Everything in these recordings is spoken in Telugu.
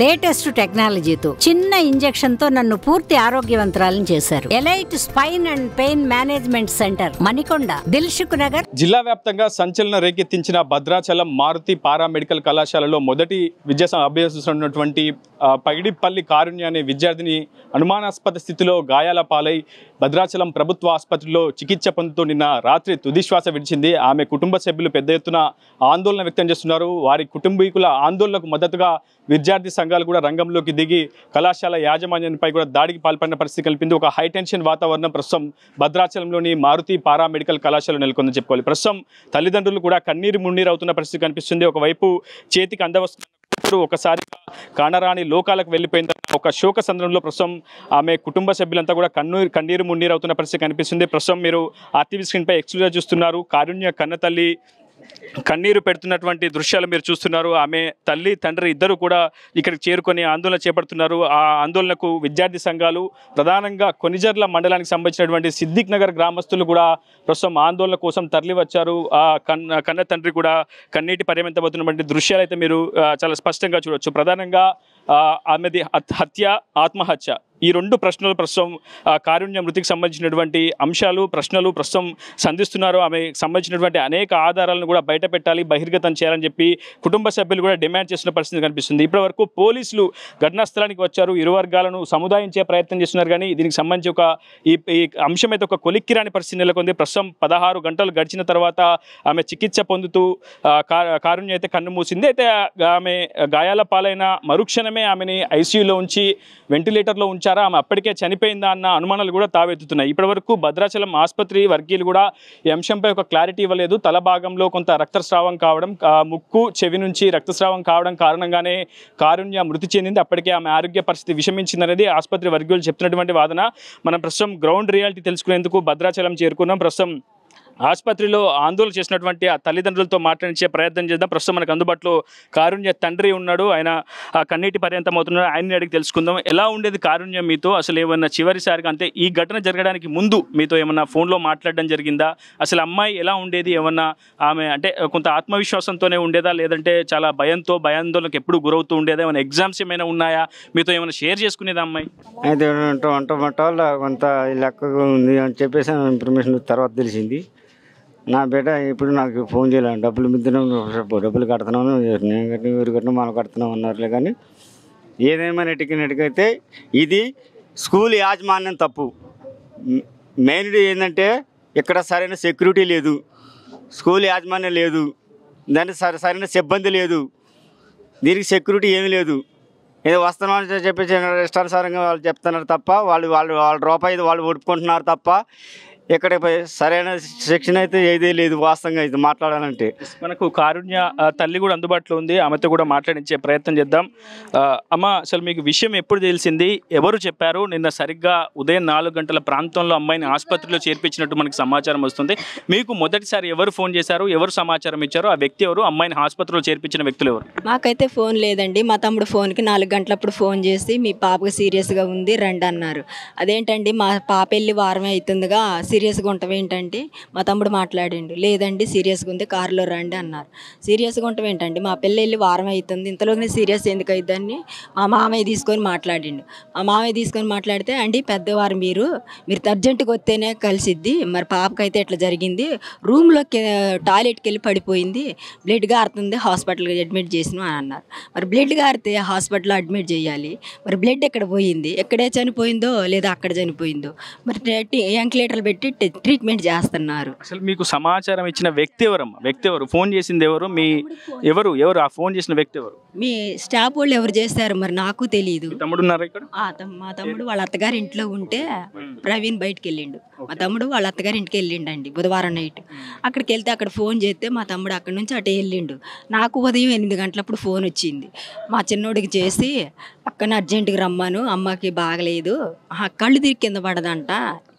లేటెస్ట్ టెక్నాలజీతో చిన్న ఇంజెక్షన్ తో నన్ను పూర్తి ఆరోగ్యవంతురాలను చేశారు. Elite spine and pain management centre, Manikonda, Dilsukh Nagar. జిల్లా వ్యాప్తంగా సంచలనం రేకెత్తించిన భద్రాచలం మారుతి పారామెడికల్ కళాశాలలో మొదటి విద్య అభ్యసిస్తున్నటువంటి పగిడిపల్లి కారుణ్య అనే విద్యార్థిని అనుమానాస్పద స్థితిలో గాయాల పాలై భద్రాచలం ప్రభుత్వ ఆసుపత్రిలో చికిత్స పొందుతూ నిన్న రాత్రి తుదిశ్వాస విడిచింది. ఆమె కుటుంబ సభ్యులు పెద్ద ఎత్తున ఆందోళన వ్యక్తం చేస్తున్నారు. వారి కుటుంబీకుల ఆందోళనకు మద్దతుగా విద్యార్థి సంఘాలు కూడా రంగంలోకి దిగి కళాశాల యాజమాన్యంపై కూడా దాడికి పాల్పడిన పరిస్థితి కల్పింది. ఒక హైటెన్షన్ వాతావరణం ప్రస్తుతం భద్రాచలంలోని మారుతి పారామెడికల్ కళాశాల నెలకొందని చెప్పుకోవాలి. ప్రస్తుతం తల్లిదండ్రులు కూడా కన్నీరు మున్నీరు అవుతున్న పరిస్థితి కనిపిస్తుంది. ఒకవైపు చేతికి అందవస్తున్న ఒకసారిగా కానరాని లోకాలకు వెళ్ళిపోయిన ఒక శోక సందర్భంలో ప్రస్తుతం ఆమె కుటుంబ సభ్యులంతా కూడా కన్నీరు మున్నీరు అవుతున్న పరిస్థితి కనిపిస్తుంది. ప్రస్తుతం మీరు ఆర్టీవీ స్క్రీన్ పై ఎక్స్క్లూజివ్గా చూస్తున్నారు. కారుణ్య కన్నతల్లి కన్నీరు పెడుతున్నటువంటి దృశ్యాలు మీరు చూస్తున్నారు. ఆమె తల్లి తండ్రి ఇద్దరు కూడా ఇక్కడికి చేరుకొని ఆందోళన చేపడుతున్నారు. ఆ ఆందోళనకు విద్యార్థి సంఘాలు, ప్రధానంగా కొనిజర్ల మండలానికి సంబంధించినటువంటి సిద్దిక్ నగర్ గ్రామస్తులు కూడా ప్రస్తుతం ఆందోళన కోసం తరలి వచ్చారు. ఆ కన్న తండ్రి కూడా కన్నీటి పర్యమితమవుతున్నటువంటి దృశ్యాలు అయితే మీరు చాలా స్పష్టంగా చూడవచ్చు. ప్రధానంగా ఆమెది హత్య, ఆత్మహత్య, ఈ రెండు ప్రశ్నలు ప్రస్తుతం కారుణ్య మృతికి సంబంధించినటువంటి అంశాలు, ప్రశ్నలు ప్రస్తుతం సంధిస్తున్నారు. ఆమెకు సంబంధించినటువంటి అనేక ఆధారాలను కూడా బయట పెట్టాలి, బహిర్గతం చేయాలని చెప్పి కుటుంబ సభ్యులు కూడా డిమాండ్ చేస్తున్న పరిస్థితి కనిపిస్తుంది. ఇప్పటివరకు పోలీసులు ఘటనా స్థలానికి వచ్చారు, ఇరు వర్గాలను సముదాయించే ప్రయత్నం చేస్తున్నారు. కానీ దీనికి సంబంధించి ఈ అంశం అయితే ఒక కొలిక్కిరాని పరిస్థితి నెలకొంది. ప్రస్తుతం 16 గంటలు గడిచిన తర్వాత ఆమె చికిత్స పొందుతూ కారుణ్య అయితే కన్ను మూసింది. అయితే ఆమె గాయాల పాలైన మరుక్షణమే ఆమెని ఐసీయూలో ఉంచి వెంటిలేటర్లో ఉంచారా, ఆమె అప్పటికే చనిపోయిందా అన్న అనుమానాలు కూడా తావెత్తుతున్నాయి. ఇప్పటివరకు భద్రాచలం ఆసుపత్రి వర్గీయులు కూడా ఈ అంశంపై ఒక క్లారిటీ ఇవ్వలేదు. తల భాగంలో కొంత రక్తస్రావం కావడం, ముక్కు చెవి నుంచి రక్తస్రావం కావడం కారణంగానే కారుణ్య మృతి చెందింది. అప్పటికే ఆమె ఆరోగ్య పరిస్థితి విషమించిందనేది ఆసుపత్రి వర్గీయులు చెప్తున్నటువంటి వాదన. మనం ప్రస్తుతం గ్రౌండ్ రియాలిటీ తెలుసుకునేందుకు భద్రాచలం చేరుకున్నాం. ప్రస్తుతం ఆసుపత్రిలో ఆందోళన చేసినటువంటి ఆ తల్లిదండ్రులతో మాట్లాడించే ప్రయత్నం చేద్దాం. ప్రస్తుతం మనకు అందుబాటులో కారుణ్య తండ్రి ఉన్నాడు, ఆయన కన్నీటి పర్యంతం అవుతున్నాడు. ఆయన్ని అడిగి తెలుసుకుందాం. ఎలా ఉండేది కారుణ్య మీతో? అసలు ఏమన్నా చివరిసారిగా, అంటే ఈ ఘటన జరగడానికి ముందు మీతో ఏమన్నా ఫోన్లో మాట్లాడడం జరిగిందా? అసలు అమ్మాయి ఎలా ఉండేది? ఏమన్నా ఆమె అంటే కొంత ఆత్మవిశ్వాసంతోనే ఉండేదా, లేదంటే చాలా భయంతో భయాందోళనకు ఎప్పుడు గురవుతూ ఉండేదా? ఏమైనా ఎగ్జామ్స్ ఏమైనా ఉన్నాయా? మీతో ఏమైనా షేర్ చేసుకునేదా అమ్మాయి? అయితే కొంత లెక్కగా ఉంది అని చెప్పేసి ఇన్ఫర్మేషన్ తర్వాత తెలిసింది. నా బిడ్డ ఇప్పుడు నాకు ఫోన్ చేయాలి, డబ్బులు కడుతున్నాను, నేను కట్టిన ఊరు కట్టిన మనం కడుతున్నాం అన్నారులే. కానీ ఏదేమైనా నెట్టుకైతే ఇది స్కూల్ యాజమాన్యం తప్పు. మెయిన్ ఏంటంటే ఇక్కడ సరైన సెక్యూరిటీ లేదు, స్కూల్ యాజమాన్యం లేదు, దానికి సరైన సిబ్బంది లేదు, దీనికి సెక్యూరిటీ ఏమీ లేదు. ఏదో వస్తున్నామని చెప్పేసి ఇష్టానుసారంగా వాళ్ళు చెప్తున్నారు తప్ప, వాళ్ళ రూపాయి వాళ్ళు ఒప్పుకుంటున్నారు తప్ప ఇక్కడ సరైన శిక్షణ అయితే ఏదే లేదు. వాస్తవంగా ఇది మాట్లాడాలంటే మనకు కారుణ్య తల్లి కూడా అందుబాటులో ఉంది, ఆమెతో కూడా మాట్లాడించే ప్రయత్నం చేద్దాం. అమ్మ, అసలు మీకు విషయం ఎప్పుడు తెలిసింది? ఎవరు చెప్పారు? నిన్న సరిగ్గా ఉదయం 4 గంటల ప్రాంతంలో అమ్మాయిని ఆసుపత్రిలో చేర్పించినట్టు మనకు సమాచారం వస్తుంది. మీకు మొదటిసారి ఎవరు ఫోన్ చేశారు, ఎవరు సమాచారం ఇచ్చారు? ఆ వ్యక్తి ఎవరు? అమ్మాయిని ఆసుపత్రిలో చేర్పించిన వ్యక్తులు ఎవరు? మాకైతే ఫోన్ లేదండి. మా తమ్ముడు ఫోన్కి 4 గంటలప్పుడు ఫోన్ చేసి మీ పాపకు సీరియస్గా ఉంది రండి అన్నారు. అదేంటండి, మా పాప వెళ్ళి వారమే అవుతుందిగా, సీరియస్గా ఉంటాం ఏంటంటే మా తమ్ముడు మాట్లాడిండు. లేదండి సీరియస్గా ఉంది, కారులో రండి అన్నారు. సీరియస్గా ఉంటాం ఏంటండి, మా పిల్ల వెళ్ళి వారం అవుతుంది, ఇంతలోనే సీరియస్ ఎందుకు అవుతుందని మా మామయ్య తీసుకొని మాట్లాడిండు. మా మామయ్య తీసుకొని మాట్లాడితే, అండి పెద్దవారు మీరు అర్జెంటుగా వస్తేనే కలిసిద్ది, మరి పాపకైతే ఎట్లా జరిగింది, రూమ్లోకి టాయిలెట్కి వెళ్ళి పడిపోయింది, బ్లడ్ గారుతుంది, హాస్పిటల్కి అడ్మిట్ చేసినాం అని అన్నారు. మరి బ్లడ్ గారితే హాస్పిటల్లో అడ్మిట్ చేయాలి, మరి బ్లడ్ ఎక్కడ పోయింది, ఎక్కడే చనిపోయిందో లేదా అక్కడ చనిపోయిందో, మరి వెంటిలేటర్లు పెట్టి ట్రీట్మెంట్ చేస్తున్నారు. అసలు మీకు సమాచారం ఇచ్చిన వ్యక్తి ఎవరమ్మా? వ్యక్తి ఎవరు? ఫోన్ చేసింది ఎవరు? మీ ఎవరు ఆ ఫోన్ చేసిన వ్యక్తి ఎవరు? మీ స్టాఫ్ వాళ్ళు ఎవరు చేస్తారు మరి నాకు తెలియదు. తమ్ముడు ఉన్నారా ఇక్కడ? మా తమ్ముడు వాళ్ళ అత్తగారి ఇంట్లో ఉంటే ప్రవీణ్ బయటకు వెళ్ళిండు. మా తమ్ముడు వాళ్ళ అత్తగారి ఇంటికి వెళ్ళిండండి బుధవారం నైట్. అక్కడికి వెళ్తే అక్కడ ఫోన్ చేస్తే మా తమ్ముడు అక్కడి నుంచి అటు వెళ్ళిండు. నాకు ఉదయం 8 గంటలప్పుడు ఫోన్ వచ్చింది. మా చిన్నోడికి చేసి పక్కన అర్జెంటుగా రమ్మాను, అమ్మకి బాగలేదు, కళ్ళు తిరిగి కింద పడదంట,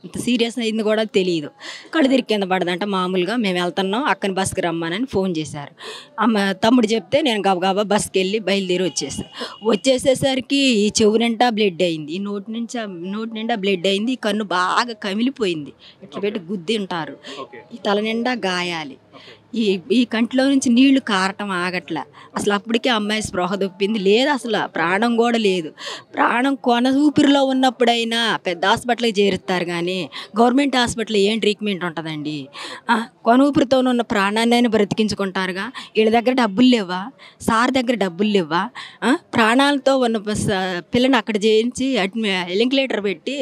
ఇంత సీరియస్ అయింది కూడా తెలియదు, కళ్ళు తిరిగి కింద పడదంట, మామూలుగా మేము వెళ్తున్నాం అక్కని బస్కి రమ్మానని ఫోన్ చేశారు. తమ్ముడు చెప్తే నేను గబగబా బస్కి వెళ్ళి బయలుదేరి వచ్చేసేసరికి ఈ చెవు నిండా బ్లడ్ అయింది, ఈ నోటి నిండా బ్లడ్ అయింది, ఈ కన్ను బాగా కమిలిపోయింది, ఇట్లా పెట్టి గుద్ది ఉంటారు, ఈ తల నిండా గాయాలి, ఈ ఈ కంటిలో నుంచి నీళ్లు కారటం ఆగట్ల. అసలు అప్పటికే అమ్మాయి స్పృహ తప్పింది. లేదు అసలు ప్రాణం కూడా లేదు. ప్రాణం కొన ఊపిరిలో ఉన్నప్పుడైనా పెద్ద హాస్పిటల్కి చేరుస్తారు కానీ గవర్నమెంట్ హాస్పిటల్ ఏం ట్రీట్మెంట్ ఉంటుందండి? కొన ఊపిరితో ఉన్న ప్రాణాన్ని బ్రతికించుకుంటారుగా. వీళ్ళ దగ్గర డబ్బులు లేవా? సార్ దగ్గర డబ్బులు లేవా? ప్రాణాలతో ఉన్న పిల్లని అక్కడ చేయించి వెంటిలేటర్ పెట్టి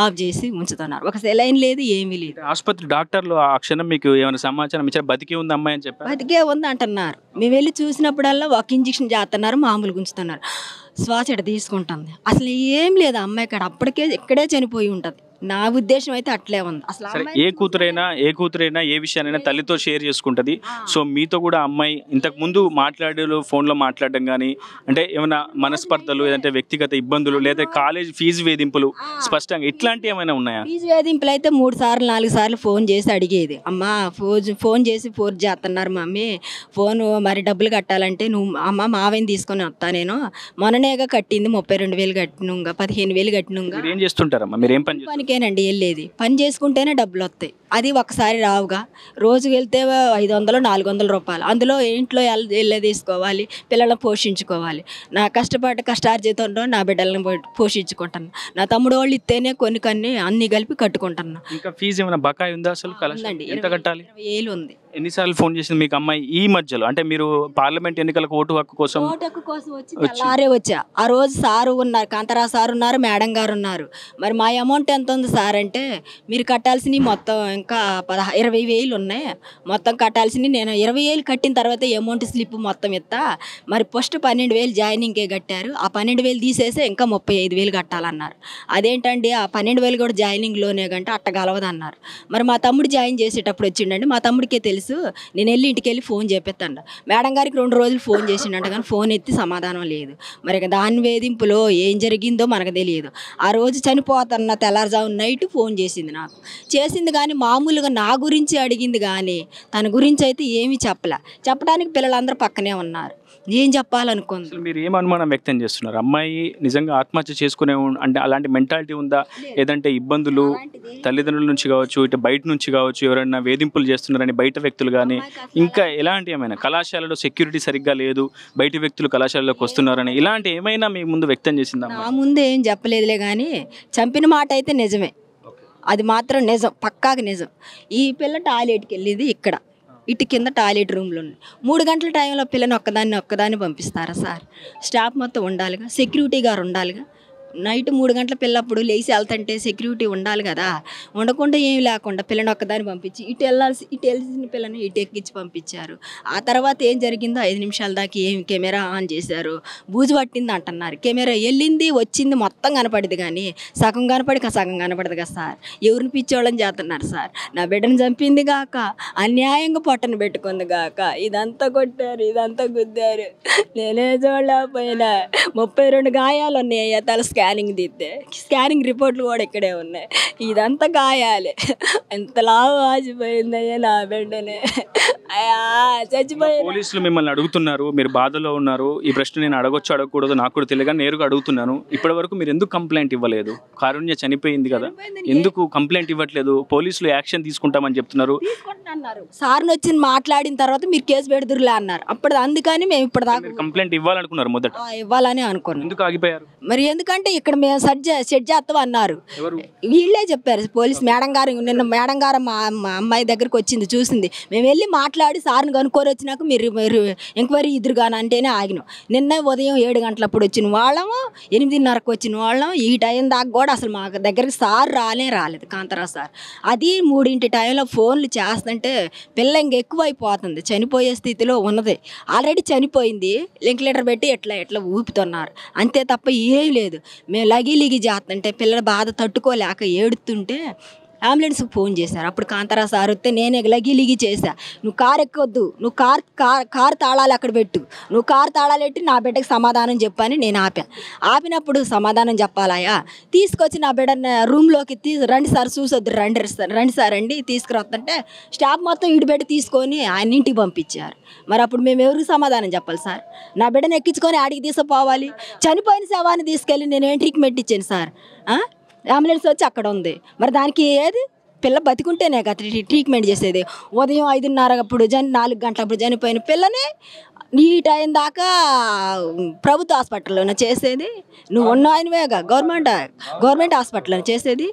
ఆఫ్ చేసి ఉంచుతున్నారు. ఒక సెలైన్ లేదు, ఏమీ లేదు. ఆసుపత్రి డాక్టర్లు ఆ క్షణం మీకు ఏమైనా సమాచారం ఇచ్చారు? బతికే ఉంది అమ్మాయి అని చెప్పారు. బతికే ఉంది అంటున్నారు. మేము వెళ్ళి చూసినప్పుడల్లా ఒక ఇంజక్షన్ చేస్తున్నారు, మామూలుగా ఉంచుతున్నారు. శ్వాస ఇట తీసుకుంటుంది. అసలు ఏం లేదు అమ్మాయి కాడ. అప్పటికే ఇక్కడే చనిపోయి ఉంటుంది. నా ఉద్దేశం అయితే అట్లే ఉంది. అసలు ఏ కూతురైనా ఏ విషయానైనా తల్లితో షేర్ చేసుకుంటది. సో మీతో కూడా అమ్మాయి ఇంతకు ముందు ఫోన్లో మాట్లాడడం కానీ, అంటే ఏమైనా మనస్పర్ధలు, లేదంటే వ్యక్తిగత ఇబ్బందులు, లేదా కాలేజ్ ఫీజు వేధింపులు స్పష్టంగా ఇట్లాంటివి ఏమైనా ఉన్నాయా? ఫీజు వేధింపులు అయితే 3 సార్లు 4 సార్లు ఫోన్ చేసి అడిగేది. అమ్మ ఫోన్ చేసి ఫోర్స్ చేస్తున్నారు మమ్మీ, ఫోన్ మరి డబ్బులు కట్టాలంటే నువ్వు అమ్మ మావేం తీసుకొని వస్తా, నేను మొన్ననేగా కట్టింది 32,000 కట్టినుగా, 15,000 కట్టినుగా. ఏం చేస్తుంటారా? మీరు ఏం పని? పనికేనండి వెళ్ళేది. పని చేసుకుంటేనే డబ్బులు వస్తాయి. అది ఒకసారి రావుగా. రోజుకి వెళ్తే 500-400 రూపాయలు. అందులో ఇంట్లో వెళ్ళే తీసుకోవాలి, పిల్లలను పోషించుకోవాలి. నా కష్టార్జితంలో నా బిడ్డలను పోషించుకుంటాను. నా తమ్ముడు వాళ్ళు ఇస్తేనే కొన్ని అన్ని కలిపి కట్టుకుంటాను. ఇంకా ఫీజు ఏమైనా బకాయి ఉందా అసలు? ఎంత కట్టాలి? 20,000 ఉంది. ఎన్నిసార్లు ఫోన్ చేసింది మీకు అమ్మాయి ఈ మధ్యలో? అంటే మీరు పార్లమెంట్ ఎన్నికలకు ఓటు హక్కు కోసం వచ్చి తెల్లారే వచ్చా. ఆ రోజు సారు ఉన్నారు, కాంతారా సార్ ఉన్నారు, మేడం గారు ఉన్నారు. మరి మా అమౌంట్ ఎంత ఉంది సార్ అంటే, మీరు కట్టాల్సినవి మొత్తం ఇంకా 20,000 ఉన్నాయి, మొత్తం కట్టాల్సినవి నేను 20,000 కట్టిన తర్వాత అమౌంట్ స్లిప్ మొత్తం ఇస్తా. మరి ఫస్ట్ 12,000 జాయినింగ్కే కట్టారు, ఆ 12,000 తీసేసి ఇంకా 35,000 కట్టాలన్నారు. అదేంటండి ఆ 12,000 కూడా జాయినింగ్లోనే కంటే అట్ట గలవదన్నారు. మరి మా తమ్ముడు జాయిన్ చేసేటప్పుడు వచ్చిండండి. మా తమ్ముడికే తెలుసు. నేను వెళ్ళి ఇంటికి వెళ్ళి ఫోన్ చెప్పేస్తాను. మేడం గారికి 2 రోజులు ఫోన్ చేసిండంట కానీ ఫోన్ ఎత్తి సమాధానం లేదు. మరి దాని వేధింపులో ఏం జరిగిందో మనకు తెలియదు. ఆ రోజు చనిపోతున్న తెల్లారుజాము నైట్ ఫోన్ చేసింది నాకు. చేసింది కానీ మామూలుగా నా గురించి అడిగింది కానీ తన గురించి అయితే ఏమీ చెప్పడానికి పిల్లలందరూ పక్కనే ఉన్నారు. ఏం చెప్పాలనుకుంది? మీరు ఏం అనుమానం వ్యక్తం చేస్తున్నారు? అమ్మాయి నిజంగా ఆత్మహత్య చేసుకునే అంటే అలాంటి మెంటాలిటీ ఉందా, లేదంటే ఇబ్బందులు తల్లిదండ్రుల నుంచి కావచ్చు, ఇటు బయట నుంచి కావచ్చు, ఎవరైనా వేధింపులు చేస్తున్నారని బయట వ్యక్తులు కానీ, ఇంకా ఎలాంటి ఏమైనా కళాశాలలో సెక్యూరిటీ సరిగ్గా లేదు, బయట వ్యక్తులు కళాశాలలోకి వస్తున్నారని ఇలాంటి ఏమైనా మీ ముందు వ్యక్తం చేసిందా? నా ముందు ఏం చెప్పలేదులే కానీ చంపిన మాట అయితే నిజమే. అది మాత్రం నిజం, పక్కాగా నిజం. ఈ పిల్ల టాయిలెట్కి వెళ్ళేది ఇక్కడ, ఇటు కింద టాయిలెట్ రూమ్లో ఉన్నాయి. 3 గంటల టైంలో పిల్లని ఒక్కదాన్ని పంపిస్తారా సార్? స్టాఫ్ మొత్తం ఉండాలిగా, సెక్యూరిటీ గారు ఉండాలిగా. నైట్ 3 గంటల పిల్లప్పుడు లేచి వెళ్తుంటే సెక్యూరిటీ ఉండాలి కదా. ఉండకుండా ఏమి లేకుండా పిల్లని ఒక్కదాన్ని పంపించి ఇటు వెళ్ళాల్సిన పిల్లని ఇటు ఎక్కించి పంపించారు. ఆ తర్వాత ఏం జరిగిందో 5 నిమిషాల దాకా ఏం కెమెరా ఆన్ చేశారు, బూజు పట్టింది అంటున్నారు. కెమెరా వెళ్ళింది వచ్చింది మొత్తం కనపడింది కానీ సగం కనపడదు కదా సార్. ఎవరిని పిచ్చోళ్ళని చేస్తున్నారు సార్? నా బిడ్డను చంపింది గాక, అన్యాయంగా పొట్టను పెట్టుకుంది గాక, ఇదంతా కొట్టారు, ఇదంతా గుద్దారు. నేనే చూడలేకపోయినా 32 గాయాలు ఉన్నాయి. తల స్కానింగ్ తీస్తే స్కానింగ్ రిపోర్ట్లు కూడా ఇక్కడే ఉన్నాయి. ఇదంతా గాయాలే. ఎంతలా వాచిపోయిందయ్యా నా బిడ్డనే. చచ్చిపోయింది. పోలీసులు మిమ్మల్ని అడుగుతున్నారు, మీరు బాధలో ఉన్నారు. ఈ ప్రశ్న నేను అడగకూడదు నాకు కూడా తెలియక నేరుగా అడుగుతున్నాను. ఇప్పటి వరకు మీరు ఎందుకు కంప్లైంట్ ఇవ్వలేదు? కారుణ్య చనిపోయింది కదా, ఎందుకు కంప్లైంట్ ఇవ్వట్లేదు? పోలీసులు యాక్షన్ తీసుకుంటామని చెప్తున్నారు. సార్ని వచ్చి మాట్లాడిన తర్వాత మీరు కేసు పెడుతురులే అన్నారు. అప్పుడు అందుకని మేము ఇప్పుడు దాకా కంప్లైంట్ ఇవ్వాలనుకున్నారు. మొదట ఇవ్వాలని అనుకున్నాం. ఎందుకు ఆగిపోయారు? మరి ఎందుకంటే ఇక్కడ మేము సెట్ చేస్తాం అన్నారు. వీళ్ళే చెప్పారు, పోలీస్ మేడం గారు. నిన్న మేడం గారు మా అమ్మాయి దగ్గరికి వచ్చింది, చూసింది. మేము వెళ్ళి మాట్లాడి సార్ని కనుక్కొని వచ్చినాక మీరు ఎంక్వైరీ ఇద్దరుగాను అంటేనే ఆగినాం. నిన్న ఉదయం 7 గంటలప్పుడు వచ్చిన వాళ్ళము, 8:30కు వచ్చిన వాళ్ళం. ఈ టైం దాకా కూడా అసలు మా దగ్గరికి సార్ రాలేదు, కాంతారా సార్. అది 3 టైంలో ఫోన్లు చేస్తుంటే పిల్ల ఇంకెక్కువ అయిపోతుంది, చనిపోయే స్థితిలో ఉన్నది. ఆల్రెడీ చనిపోయింది, వెంటిలేటర్ పెట్టి ఎట్లా ఊపుతున్నారు అంతే తప్ప ఏం లేదు. మేము లగిలిగి చేస్తుంటే పిల్లల బాధ తట్టుకోలేక ఏడుతుంటే అంబులెన్స్కి ఫోన్ చేశారు. అప్పుడు కాంతారా సార్ వస్తే నేనే లగిలిగి చేశా. నువ్వు కారు ఎక్కొద్దు, నువ్వు కారు తాళాలు అక్కడ పెట్టు, నువ్వు కారు తాళాలు పెట్టి నా బిడ్డకి సమాధానం చెప్పని నేను ఆపినప్పుడు సమాధానం చెప్పాలయా? తీసుకొచ్చి నా బిడ్డ రూమ్లోకి రండి సార్ చూసొద్దు, రండి సార్ అండి తీసుకురొస్తుంటే స్టాఫ్ మొత్తం ఇడిపెట్టి తీసుకొని ఆయన ఇంటికి పంపించారు. మరి అప్పుడు మేము ఎవరికి సమాధానం చెప్పాలి సార్? నా బిడ్డను ఎక్కించుకొని ఆడికి తీసుకుపోవాలి. చనిపోయిన శవాన్ని తీసుకెళ్ళి నేనేం ట్రీట్మెంట్ ఇచ్చాను సార్? అంబులెన్స్ వచ్చి అక్కడ ఉంది. మరి దానికి ఏది పిల్ల బతికుంటేనే కదా ట్రీట్మెంట్ చేసేది. ఉదయం 5:30 అప్పుడు 4 గంటలప్పుడు చనిపోయిన పిల్లని ఈ టైం దాకా ప్రభుత్వ హాస్పిటల్లోనే చేసేది. నువ్వు ఉన్నాయనివేగా గవర్నమెంట్ హాస్పిటల్లోనే చేసేది.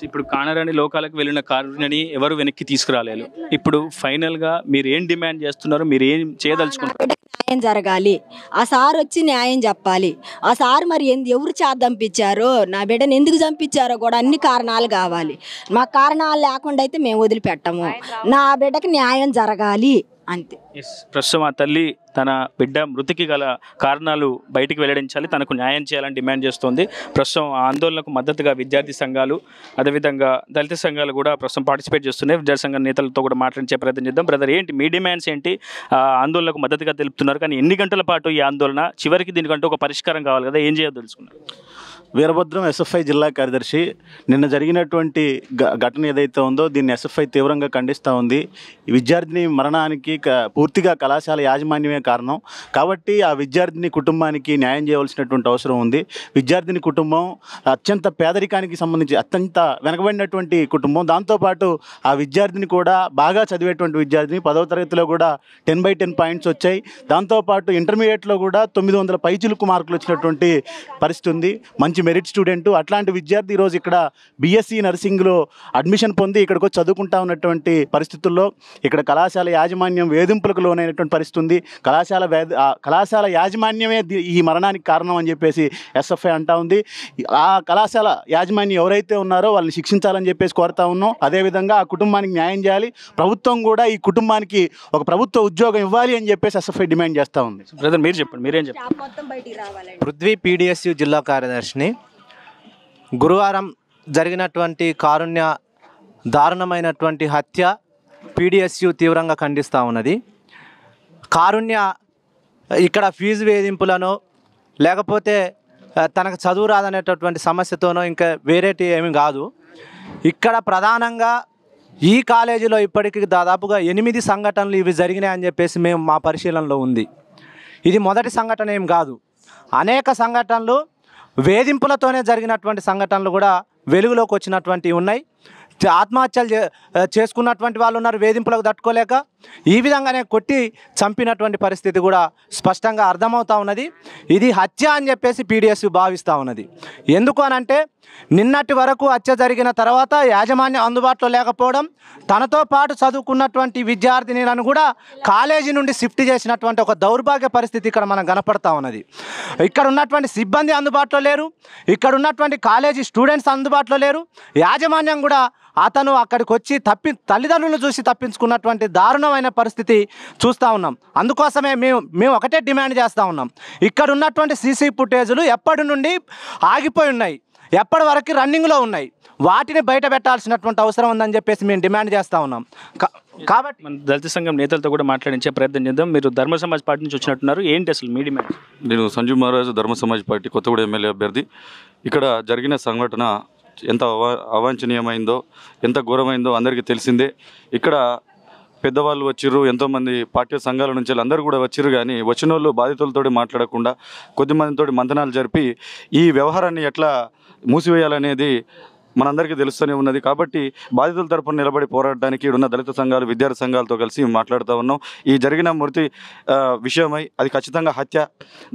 ఇప్పుడు కానరాని లోకాలకు వెళ్ళిన కారుని ఎవరు వెనక్కి తీసుకురాలేదు. ఇప్పుడు ఫైనల్గా మీరు ఏం డిమాండ్ చేస్తున్నారు, మీరు ఏం చేయదలుచుకున్నారు? న్యాయం జరగాలి. ఆ సార్ వచ్చి న్యాయం చెప్పాలి. ఆ సార్ మరి ఎవరు చంపించారో, నా బిడ్డను ఎందుకు చంపించారో కూడా అన్ని కారణాలు కావాలి. మా కారణాలు లేకుండా అయితే మేము వదిలిపెట్టము. నా బిడ్డకి న్యాయం జరగాలి అంతే. ప్రస్తుతం ఆ తల్లి తన బిడ్డ మృతికి గల కారణాలు బయటికి వెల్లడించాలి, తనకు న్యాయం చేయాలని డిమాండ్ చేస్తోంది. ప్రస్తుతం ఆ ఆందోళనకు మద్దతుగా విద్యార్థి సంఘాలు, అదేవిధంగా దళిత సంఘాలు కూడా ప్రస్తుతం పార్టిసిపేట్ చేస్తున్నాయి. విద్యార్థి సంఘ నేతలతో కూడా మాట్లాడించే ప్రయత్నం చేద్దాం. బ్రదర్, ఏంటి మీ డిమాండ్స్ ఏంటి? ఆందోళనకు మద్దతుగా తెలుపుతున్నారు, కానీ ఎన్ని గంటల పాటు ఈ ఆందోళన? చివరికి దీనికంటే ఒక పరిష్కారం కావాలి కదా, ఏం చేయాలో తెలుసుకున్నారు? వీరభద్రం ఎస్ఎఫ్ఐ జిల్లా కార్యదర్శి. నిన్న జరిగినటువంటి ఘటన ఏదైతే ఉందో దీన్ని ఎస్ఎఫ్ఐ తీవ్రంగా ఖండిస్తూ ఉంది. ఈ విద్యార్థిని మరణానికి పూర్తిగా కళాశాల యాజమాన్యమే కారణం. కాబట్టి ఆ విద్యార్థిని కుటుంబానికి న్యాయం చేయవలసినటువంటి అవసరం ఉంది. విద్యార్థిని కుటుంబం అత్యంత పేదరికానికి సంబంధించి అత్యంత వెనకబడినటువంటి కుటుంబం. దాంతోపాటు ఆ విద్యార్థిని కూడా బాగా చదివేటువంటి విద్యార్థిని. 10వ తరగతిలో కూడా 10/10 పాయింట్స్ వచ్చాయి. దాంతోపాటు ఇంటర్మీడియట్లో కూడా 900 పైచిలుకు మార్కులు వచ్చినటువంటి పరిస్థితి ఉంది. మంచి మెరిట్ స్టూడెంట్. అట్లాంటి విద్యార్థి ఈరోజు ఇక్కడ బీఎస్సీ నర్సింగ్లో అడ్మిషన్ పొంది ఇక్కడికి వచ్చి చదువుకుంటా ఉన్నటువంటి పరిస్థితుల్లో ఇక్కడ కళాశాల యాజమాన్యం వేధింపులకు లోనైనటువంటి పరిస్థితి ఉంది. కళాశాల యాజమాన్యమే ఈ మరణానికి కారణం అని చెప్పేసి ఎస్ఎఫ్ఐ అంటా ఉంది. ఆ కళాశాల యాజమాన్యం ఎవరైతే ఉన్నారో వాళ్ళని శిక్షించాలని చెప్పేసి కోరుతా ఉన్నాం. అదేవిధంగా ఆ కుటుంబానికి న్యాయం చేయాలి. ప్రభుత్వం కూడా ఈ కుటుంబానికి ఒక ప్రభుత్వ ఉద్యోగం ఇవ్వాలి అని చెప్పేసి ఎస్ఎఫ్ఐ డిమాండ్ చేస్తూ ఉంది. బ్రదర్, మీరు చెప్పండి, మీరేం చెప్పండి? పృథ్వీ పీడిఎస్యు జిల్లా కార్యదర్శిని. గురువారం జరిగినటువంటి కారుణ్య దారుణమైనటువంటి హత్య పీడిఎస్యు తీవ్రంగా ఖండిస్తూ ఉన్నది. కారుణ్య ఇక్కడ ఫీజు వేధింపులను లేకపోతే తనకు చదువు రాదనేటటువంటి సమస్యతోనో ఇంకా వేరేటి ఏమి కాదు. ఇక్కడ ప్రధానంగా ఈ కాలేజీలో ఇప్పటికీ దాదాపుగా 8 సంఘటనలు ఇవి జరిగినాయని చెప్పేసి మా పరిశీలనలో ఉంది. ఇది మొదటి సంఘటన ఏం కాదు. అనేక సంఘటనలు వేధింపులతోనే జరిగినటువంటి సంఘటనలు కూడా వెలుగులోకి వచ్చినటువంటివి ఉన్నాయి. ఆత్మహత్యలు చేసుకున్నటువంటి వాళ్ళు ఉన్నారు వేధింపులకు తట్టుకోలేక. ఈ విధంగానే కొట్టి చంపినటువంటి పరిస్థితి కూడా స్పష్టంగా అర్థమవుతూ ఉన్నది. ఇది హత్య అని చెప్పేసి పీడిఎస్ భావిస్తూ ఉన్నది. ఎందుకు అనంటే నిన్నటి వరకు హత్య జరిగిన తర్వాత యాజమాన్యం అందుబాటులో లేకపోవడం, తనతో పాటు చదువుకున్నటువంటి విద్యార్థినిలను కూడా కాలేజీ నుండి షిఫ్ట్ చేసినటువంటి ఒక దౌర్భాగ్య పరిస్థితి ఇక్కడ మనకు కనపడతా ఉన్నది. ఇక్కడ ఉన్నటువంటి సిబ్బంది అందుబాటులో లేరు, ఇక్కడ ఉన్నటువంటి కాలేజీ స్టూడెంట్స్ అందుబాటులో లేరు. యాజమాన్యం కూడా అతను అక్కడికి వచ్చి తల్లిదండ్రులను చూసి తప్పించుకున్నటువంటి దారుణమైన పరిస్థితి చూస్తూ ఉన్నాం. అందుకోసమే మేము ఒకటే డిమాండ్ చేస్తూ ఉన్నాం. ఇక్కడ ఉన్నటువంటి సీసీ ఫుటేజులు ఎప్పటి నుండి ఆగిపోయి ఉన్నాయి, ఎప్పటి వరకు రన్నింగ్లో ఉన్నాయి, వాటిని బయట పెట్టాల్సినటువంటి అవసరం ఉందని చెప్పేసి మేము డిమాండ్ చేస్తూ ఉన్నాం. కాబట్టి మన దళిత సంఘం నేతలతో కూడా మాట్లాడించే ప్రయత్నం చేద్దాం. మీరు ధర్మ సమాజ్ పార్టీ నుంచి వచ్చినట్టున్నారు, ఏంటి అసలు మీ డిమాండ్? నేను సంజీవ్ మహారాజ్, ధర్మ సమాజ్ పార్టీ కొత్తగూడ ఎమ్మెల్యే అభ్యర్థి. ఇక్కడ జరిగిన సంఘటన ఎంత అవాంఛనీయమైందో, ఎంత ఘోరమైందో అందరికీ తెలిసిందే. ఇక్కడ పెద్దవాళ్ళు వచ్చిర్రు, ఎంతోమంది పార్టీ సంఘాల నుంచి అందరూ కూడా వచ్చిర్రు. కానీ వచ్చిన వాళ్ళు బాధితులతో మాట్లాడకుండా కొద్దిమందితో మంతనాలు జరిపి ఈ వ్యవహారాన్ని ఎట్లా మూసివేయాలనేది మనందరికీ తెలుస్తూనే ఉన్నది. కాబట్టి బాధితుల తరపున నిలబడి పోరాడడానికి ఇక్కడున్న దళిత సంఘాలు, విద్యార్థి సంఘాలతో కలిసి మాట్లాడుతూ ఉన్నాం. ఈ జరిగిన మృతి విషయమై అది ఖచ్చితంగా హత్య,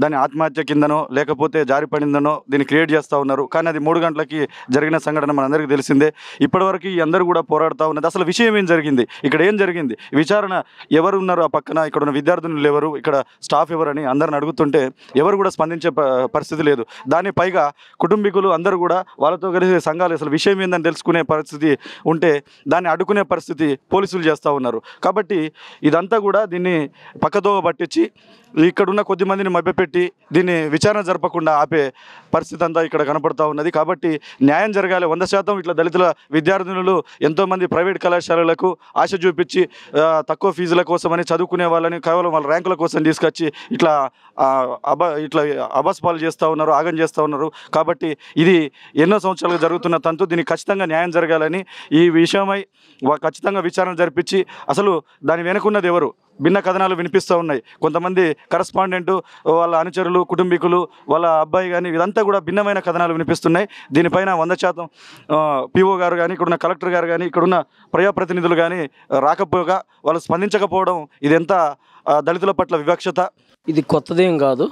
దాని ఆత్మహత్య కిందనో లేకపోతే జారిపడిందనో దీన్ని క్రియేట్ చేస్తూ ఉన్నారు. కానీ అది 3 గంటలకి జరిగిన సంఘటన మనందరికీ తెలిసిందే. ఇప్పటివరకు అందరూ కూడా పోరాడుతూ ఉన్నది. అసలు విషయం ఏం జరిగింది, ఇక్కడ ఏం జరిగింది, విచారణ ఎవరు ఉన్నారు ఆ పక్కన, ఇక్కడ ఉన్న విద్యార్థులు ఎవరు, ఇక్కడ స్టాఫ్ ఎవరని అందరిని అడుగుతుంటే ఎవరు కూడా స్పందించే పరిస్థితి లేదు. దాని పైగా కుటుంబీకులు అందరూ కూడా వాళ్ళతో కలిసి సంఘాలు అసలు విషయం ఏందని తెలుసుకునే పరిస్థితి ఉంటే దాన్ని అడ్డుకునే పరిస్థితి పోలీసులు చేస్తూ ఉన్నారు. కాబట్టి ఇదంతా కూడా దీన్ని పక్కదోవ పట్టించి ఇక్కడున్న కొద్ది మందిని మభ్యపెట్టి దీన్ని విచారణ జరపకుండా ఆపే పరిస్థితి అంతా ఇక్కడ కనపడుతూ ఉన్నది. కాబట్టి న్యాయం జరగాలి. 100% ఇట్లా దళితుల విద్యార్థినులు ఎంతోమంది ప్రైవేట్ కళాశాలలకు ఆశ చూపించి తక్కువ ఫీజుల కోసమని చదువుకునే వాళ్ళని కేవలం వాళ్ళ ర్యాంకుల కోసం తీసుకొచ్చి ఇట్లా అబస్పాలు చేస్తూ ఉన్నారు, ఆగం చేస్తూ ఉన్నారు. కాబట్టి ఇది ఎన్నో సంవత్సరాలుగా జరుగుతున్న తంతు. ఉద్దేశంతో దీనికి ఖచ్చితంగా న్యాయం జరగాలని ఈ విషయమై ఖచ్చితంగా విచారణ జరిపించి అసలు దాని వెనుకున్నది ఎవరు. భిన్న కథనాలు వినిపిస్తూ ఉన్నాయి. కొంతమంది కరస్పాండెంట్, వాళ్ళ అనుచరులు, కుటుంబీకులు, వాళ్ళ అబ్బాయి కానీ ఇదంతా కూడా భిన్నమైన కథనాలు వినిపిస్తున్నాయి. దీనిపైన 100% పిఓ గారు కానీ, ఇక్కడున్న కలెక్టర్ గారు కానీ, ఇక్కడున్న ప్రజాప్రతినిధులు కానీ రాకపోగా వాళ్ళు స్పందించకపోవడం ఇదెంత దళితుల పట్ల వివక్షత. ఇది కొత్తదేం కాదు.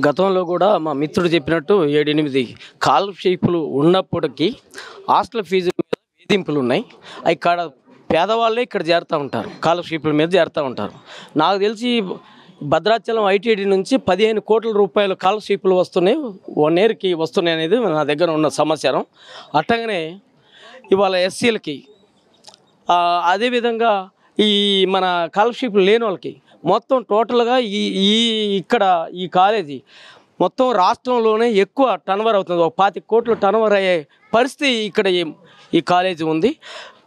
గతంలో కూడా మా మిత్రుడు చెప్పినట్టు 7-8 స్కాలర్షిప్లు ఉన్నప్పటికీ హాస్టల్ ఫీజు మీద వేధింపులు ఉన్నాయి. ఇక్కడ పేదవాళ్ళే ఇక్కడ చేరుతూ ఉంటారు, స్కాలర్షిప్ల మీద చేరుతూ ఉంటారు. నాకు తెలిసి భద్రాచలం ఐటీడీ నుంచి 15 కోట్ల రూపాయలు స్కాలర్షిప్లు వస్తున్నాయి, 1 ఇయర్కి వస్తున్నాయి అనేది నా దగ్గర ఉన్న సమాచారం. అట్టగానే ఇవాళ ఎస్సీలకి, అదేవిధంగా ఈ మన స్కాలర్షిప్లు లేని వాళ్ళకి మొత్తం టోటల్గా ఇక్కడ ఈ కాలేజీ మొత్తం రాష్ట్రంలోనే ఎక్కువ టర్నోవర్ అవుతుంది. 25 కోట్లు టర్నోవర్ అయ్యే పరిస్థితి ఇక్కడ ఈ కాలేజీ ఉంది.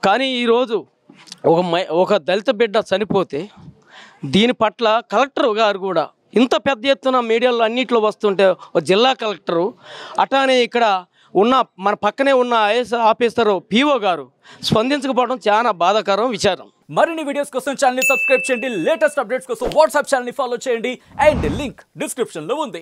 కానీ ఈరోజు ఒక దళిత బిడ్డ చనిపోతే దీని పట్ల కలెక్టర్ గారు కూడా ఇంత పెద్ద ఎత్తున మీడియాలో అన్నింటిలో వస్తుంటే జిల్లా కలెక్టరు అట్లానే ఇక్కడ ఉన్న మన పక్కనే ఉన్న ఐఏఎస్ ఆఫీసరు పిఓ గారు స్పందించకపోవడం చాలా బాధాకరం విచారం. మరిన్ని వీడియోస్ కోసం ఛానల్ ని సబ్స్క్రైబ్ చేయండి, లేటెస్ట్ అప్డేట్స్ కోసం వాట్సాప్ ఛానల్ ని ఫాలో చేయండి అండ్ లింక్ డిస్క్రిప్షన్ లో ఉంది.